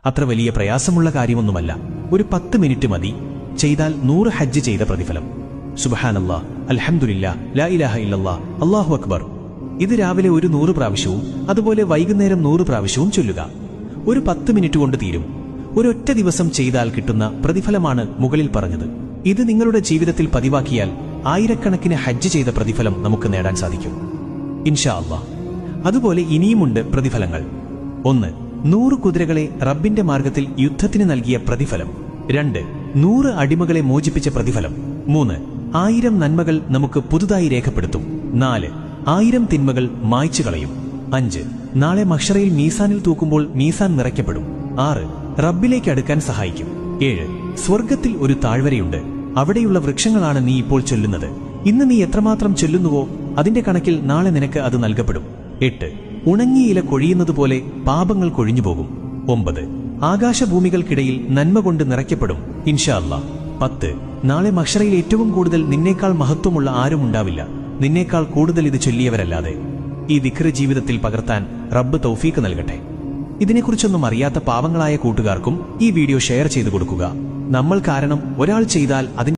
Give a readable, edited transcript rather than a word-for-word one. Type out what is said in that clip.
അത്ര വലിയ പ്രയാസമുള്ള കാര്യമൊന്നുമല്ല. ഒരു 10 മിനിറ്റ് മതി. ചെയ്താൽ 100 ഹജ്ജ് ചെയ്ത പ്രതിഫലം. സുബ്ഹാനല്ലാഹ്, അൽഹംദുലില്ലാഹ്, ലാ ഇലാഹ ഇല്ലല്ലാഹ്, അല്ലാഹു അക്ബർ. ഇത് രാവിലെ ഒരു 100 പ്രാവശ്യവും അതുപോലെ വൈകുന്നേരം 100 പ്രാവശ്യവും ചൊല്ലുക. ഒരു 10 മിനിറ്റ് കൊണ്ട് തീരും. ഒരൊറ്റ ദിവസം ചെയ്താൽ കിട്ടുന്ന പ്രതിഫലമാണ് മുകളിൽ പറഞ്ഞത്. ഇത് നിങ്ങളുടെ ജീവിതത്തിൽ പതിവാക്കിയാൽ ആയിരക്കണക്കിന് ഹജ്ജ് ചെയ്ത പ്രതിഫലം നമുക്ക് നേടാൻ സാധിക്കും ഇൻഷാ അല്ലാഹ്. അതുപോലെ ഇനിയുമുണ്ട് പ്രതിഫലങ്ങൾ. 1. 100 കുതിരകളെ റബ്ബിന്റെ മാർഗത്തിൽ യുദ്ധത്തിന് നൽകിയ പ്രതിഫലം. 2. 100 അടിമകളെ മോചിപ്പിച്ച പ്രതിഫലം. 3. 1000 നന്മകൾ നമുക്ക് പുതുതായി രേഖപ്പെടുത്തും. 4. 1000 തിന്മകൾ മായ്ച്ചു കളയും. 5. നാളെ മഹ്ശറയിൽ മീസാനിൽ തൂക്കുമ്പോൾ മീസാൻ നിറയ്ക്കപ്പെടും. 6. റബ്ബിലേക്ക് അടുക്കാൻ സഹായിക്കും. 7. സ്വർഗത്തിൽ ഒരു താഴ്വരയുണ്ട്. അവിടെയുള്ള വൃക്ഷങ്ങളാണ് നീ ഇപ്പോൾ ചൊല്ലുന്നത്. ഇന്ന് നീ എത്രമാത്രം ചൊല്ലുന്നുവോ അതിന്റെ കണക്കിൽ നാളെ നിനക്ക് അത് നൽകപ്പെടും. 8. ഉണങ്ങിയ ഇല കൊഴിയുന്നതുപോലെ പാപങ്ങൾ കൊഴിഞ്ഞുപോകും. 9. ആകാശഭൂമികൾക്കിടയിൽ നന്മ കൊണ്ട് നിറയ്ക്കപ്പെടും ഇൻഷാ അല്ലാഹ്. 10. നാളെ മഹ്ശറയിൽ ഏറ്റവും കൂടുതൽ നിന്നേക്കാൾ മഹത്വമുള്ള ആരും ഉണ്ടാവില്ല, നിന്നേക്കാൾ കൂടുതൽ ഇത് ചൊല്ലിയവരല്ലാതെ. ഈ ദിക്ർ ജീവിതത്തിൽ പകർത്താൻ റബ്ബ് തൗഫീക്ക് നൽകട്ടെ. ഇതിനെക്കുറിച്ചൊന്നും അറിയാത്ത പാവങ്ങളായ കൂട്ടുകാർക്കും ഈ വീഡിയോ ഷെയർ ചെയ്തു കൊടുക്കുക. നമ്മൾ കാരണം ഒരാൾ ചെയ്താൽ അതിന്